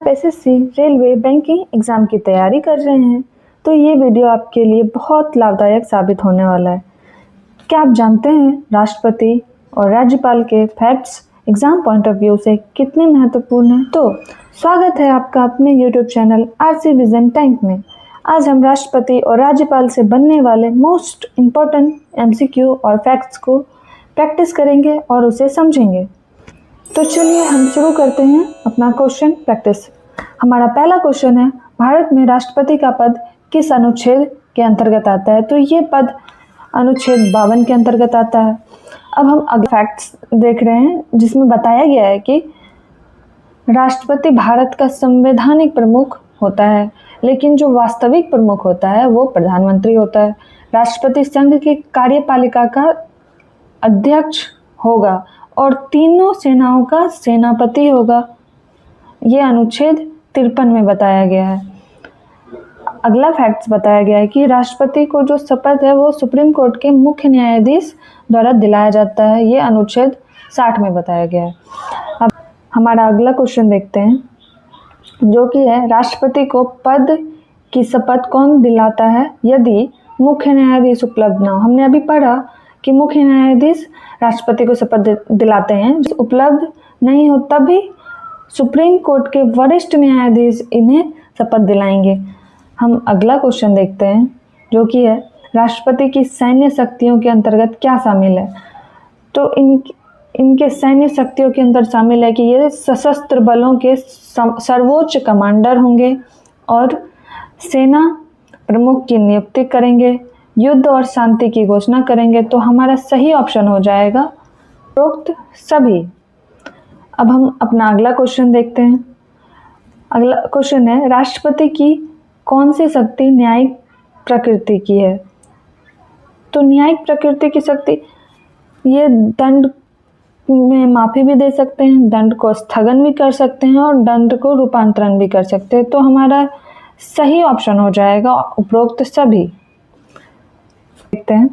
SSC, railway, banking exam की तैयारी कर रहे हैं तो ये वीडियो आपके लिए बहुत लाभदायक साबित होने वाला है। क्या आप जानते हैं राष्ट्रपति और राज्यपाल के facts exam point of view से कितने महत्वपूर्ण हैं? तो स्वागत है आपका अपने YouTube channel RC vision tank में। आज हम राष्ट्रपति और राज्यपाल से बनने वाले मोस्ट इम्पॉर्टेंट एमसीक्यू और फैक्ट्स को प्रैक्टिस करेंगे और उसे समझेंगे। तो चलिए हम शुरू करते हैं अपना क्वेश्चन प्रैक्टिस। हमारा पहला क्वेश्चन है, भारत में राष्ट्रपति का पद किस अनुच्छेद के अंतर्गत आता है? तो ये पद अनुच्छेद 52 के अंतर्गत आता है। अब हम अगले फैक्ट्स देख रहे हैं जिसमें बताया गया है कि राष्ट्रपति भारत का संवैधानिक प्रमुख होता है, लेकिन जो वास्तविक प्रमुख होता है वो प्रधानमंत्री होता है। राष्ट्रपति संघ की कार्यपालिका का अध्यक्ष होगा और तीनों सेनाओं का सेनापति होगा। ये अनुच्छेद 53 में बताया गया है। अगला फैक्ट्स बताया गया है कि राष्ट्रपति को जो शपथ है वो सुप्रीम कोर्ट के मुख्य न्यायाधीश द्वारा दिलाया जाता है। ये अनुच्छेद 60 में बताया गया है। अब हमारा अगला क्वेश्चन देखते हैं जो कि है, राष्ट्रपति को पद की शपथ कौन दिलाता है यदि मुख्य न्यायाधीश उपलब्ध ना हो? हमने अभी पढ़ा कि मुख्य न्यायाधीश राष्ट्रपति को शपथ दिलाते हैं, उपलब्ध नहीं हो तभी सुप्रीम कोर्ट के वरिष्ठ न्यायाधीश इन्हें शपथ दिलाएंगे। हम अगला क्वेश्चन देखते हैं जो कि है, राष्ट्रपति की सैन्य शक्तियों के अंतर्गत क्या शामिल है? तो इनके सैन्य शक्तियों के अंदर शामिल है कि ये सशस्त्र बलों के सर्वोच्च कमांडर होंगे और सेना प्रमुख की नियुक्ति करेंगे, युद्ध और शांति की घोषणा करेंगे। तो हमारा सही ऑप्शन हो जाएगा उपरोक्त सभी। अब हम अपना अगला क्वेश्चन देखते हैं। अगला क्वेश्चन है, राष्ट्रपति की कौन सी शक्ति न्यायिक प्रकृति की है? तो न्यायिक प्रकृति की शक्ति, ये दंड में माफ़ी भी दे सकते हैं, दंड को स्थगन भी कर सकते हैं और दंड को रूपांतरण भी कर सकते हैं। तो हमारा सही ऑप्शन हो जाएगा उपरोक्त सभी। देखते हैं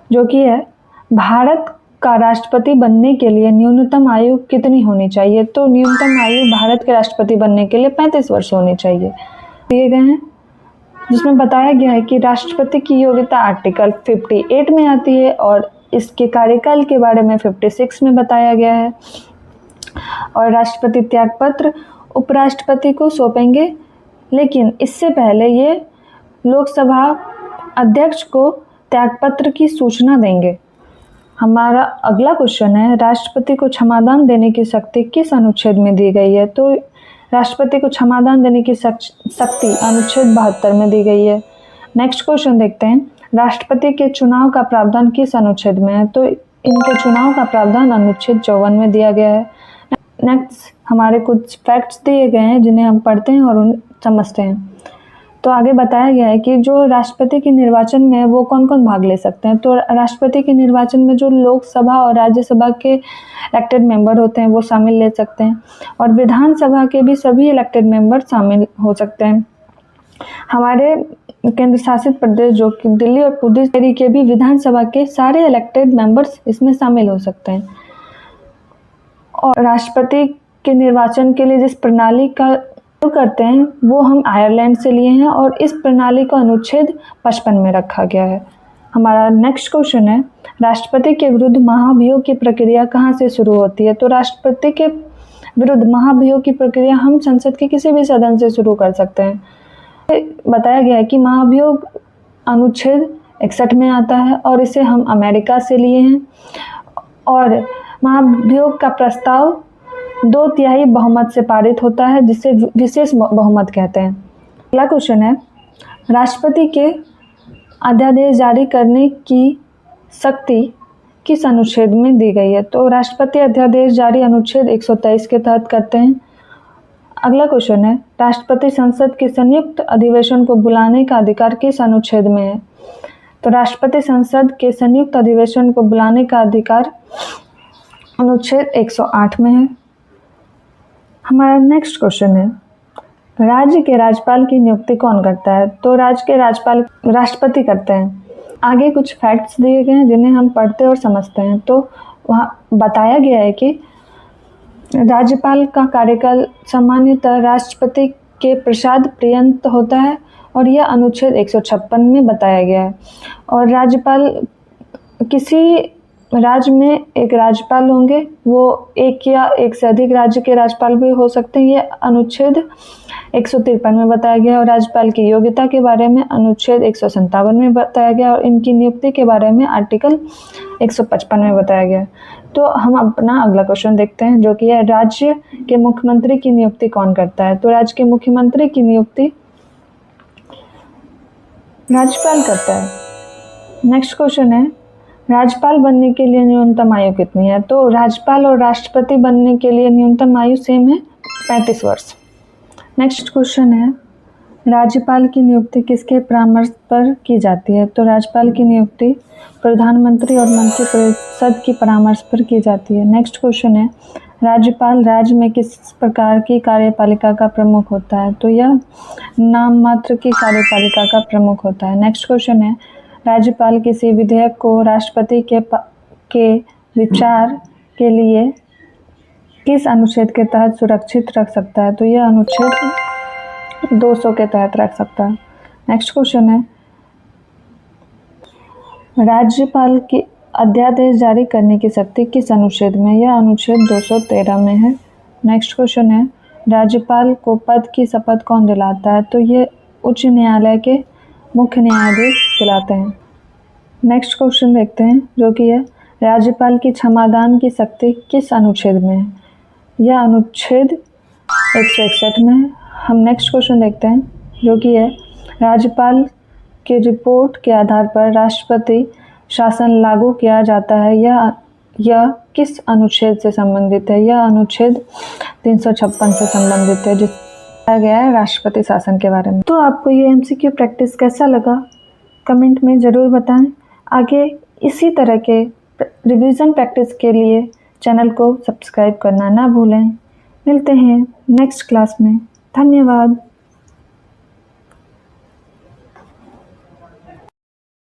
जो कि है, भारत का राष्ट्रपति बनने के लिए न्यूनतम आयु कितनी होनी चाहिए? तो न्यूनतम आयु भारत के राष्ट्रपति बनने के लिए 35 वर्ष होनी चाहिए दिए गए हैं, जिसमें बताया गया है कि राष्ट्रपति की योग्यता आर्टिकल 58 में आती है और इसके कार्यकाल के बारे में 56 में बताया गया है। और राष्ट्रपति त्यागपत्र उपराष्ट्रपति को सौंपेंगे, लेकिन इससे पहले ये लोकसभा अध्यक्ष को त्यागपत्र की सूचना देंगे। हमारा अगला क्वेश्चन है, राष्ट्रपति को क्षमादान देने की शक्ति किस अनुच्छेद में दी गई है? तो राष्ट्रपति को क्षमादान देने की शक्ति अनुच्छेद 72 में दी गई है। नेक्स्ट क्वेश्चन देखते हैं, राष्ट्रपति के चुनाव का प्रावधान किस अनुच्छेद में है? तो इनके चुनाव का प्रावधान अनुच्छेद 54 में दिया गया है। नेक्स्ट हमारे कुछ फैक्ट्स दिए गए हैं जिन्हें हम पढ़ते हैं और उन समझते हैं। तो आगे बताया गया है कि जो राष्ट्रपति के निर्वाचन में वो कौन कौन भाग ले सकते हैं? तो राष्ट्रपति के निर्वाचन में जो लोकसभा और राज्यसभा के इलेक्टेड मेंबर होते हैं वो शामिल ले सकते हैं और विधानसभा के भी सभी इलेक्टेड मेंबर शामिल हो सकते हैं। हमारे केंद्र शासित प्रदेश जो कि दिल्ली और पुडुचेरी के भी विधानसभा के सारे इलेक्टेड मेंबर्स इसमें शामिल हो सकते हैं। और राष्ट्रपति के निर्वाचन के लिए जिस प्रणाली का करते हैं वो हम आयरलैंड से लिए हैं और इस प्रणाली को अनुच्छेद 55 में रखा गया है। हमारा नेक्स्ट क्वेश्चन है, राष्ट्रपति के विरुद्ध महाभियोग की प्रक्रिया कहाँ से शुरू होती है? तो राष्ट्रपति के विरुद्ध महाभियोग की प्रक्रिया हम संसद के किसी भी सदन से शुरू कर सकते हैं। बताया गया है कि महाभियोग अनुच्छेद 61 में आता है और इसे हम अमेरिका से लिए हैं और महाभियोग का प्रस्ताव 2/3 बहुमत से पारित होता है, जिसे विशेष बहुमत कहते हैं। अगला क्वेश्चन है, राष्ट्रपति के अध्यादेश जारी करने की शक्ति किस अनुच्छेद में दी गई है? तो राष्ट्रपति अध्यादेश जारी अनुच्छेद 123 के तहत करते हैं। अगला क्वेश्चन है, राष्ट्रपति संसद के संयुक्त अधिवेशन को बुलाने का अधिकार किस अनुच्छेद में है? तो राष्ट्रपति संसद के संयुक्त अधिवेशन को बुलाने का अधिकार अनुच्छेद 108 में है। हमारा नेक्स्ट क्वेश्चन है, राज्य के राज्यपाल की नियुक्ति कौन करता है? तो राज्य के राज्यपाल राष्ट्रपति करते हैं। आगे कुछ फैक्ट्स दिए गए हैं जिन्हें हम पढ़ते और समझते हैं। तो वहाँ बताया गया है कि राज्यपाल का कार्यकाल सामान्यतः राष्ट्रपति के प्रसाद पर्यंत होता है और यह अनुच्छेद 156 में बताया गया है। और राज्यपाल, किसी राज्य में एक राज्यपाल होंगे, वो एक या एक से अधिक राज्य के राज्यपाल भी हो सकते हैं, ये अनुच्छेद 153 में बताया गया है। और राज्यपाल की योग्यता के बारे में अनुच्छेद 157 में बताया गया और इनकी नियुक्ति के बारे में आर्टिकल 155 में बताया गया। तो हम अपना अगला क्वेश्चन देखते हैं, जो कि है राज्य के मुख्यमंत्री की नियुक्ति कौन करता है। तो राज्य के मुख्यमंत्री की नियुक्ति राज्यपाल करता है। नेक्स्ट क्वेश्चन है, राज्यपाल बनने के लिए न्यूनतम आयु कितनी है। तो राज्यपाल और राष्ट्रपति बनने के लिए न्यूनतम आयु सेम है, 35 वर्ष। नेक्स्ट क्वेश्चन है, राज्यपाल की नियुक्ति किसके परामर्श पर की जाती है। तो राज्यपाल की नियुक्ति प्रधानमंत्री और मंत्रिपरिषद की परामर्श पर की जाती है। नेक्स्ट क्वेश्चन है, राज्यपाल राज्य में किस प्रकार की कार्यपालिका का प्रमुख होता है। तो यह नाम मात्र की कार्यपालिका का प्रमुख होता है। नेक्स्ट क्वेश्चन है, राज्यपाल किसी विधेयक को राष्ट्रपति के विचार के लिए किस अनुच्छेद के तहत सुरक्षित रख सकता है। तो यह अनुच्छेद 200 के तहत रख सकता है। नेक्स्ट क्वेश्चन है, राज्यपाल की अध्यादेश जारी करने की शक्ति किस अनुच्छेद में। यह अनुच्छेद 213 में है। नेक्स्ट क्वेश्चन है, राज्यपाल को पद की शपथ कौन दिलाता है। तो ये उच्च न्यायालय के मुख्य न्यायाधीश दिलाते हैं। नेक्स्ट क्वेश्चन देखते हैं, जो कि है राज्यपाल की क्षमादान की शक्ति किस अनुच्छेद में है। यह अनुच्छेद 161 में है। हम नेक्स्ट क्वेश्चन देखते हैं, जो कि है राज्यपाल की रिपोर्ट के आधार पर राष्ट्रपति शासन लागू किया जाता है, यह किस अनुच्छेद से संबंधित है। यह अनुच्छेद 356 से संबंधित है, जिसमें गया है राष्ट्रपति शासन के बारे में। तो आपको ये MCQ प्रैक्टिस कैसा लगा, कमेंट में ज़रूर बताएं। आगे इसी तरह के रिवीजन प्रैक्टिस के लिए चैनल को सब्सक्राइब करना ना भूलें। मिलते हैं नेक्स्ट क्लास में। धन्यवाद।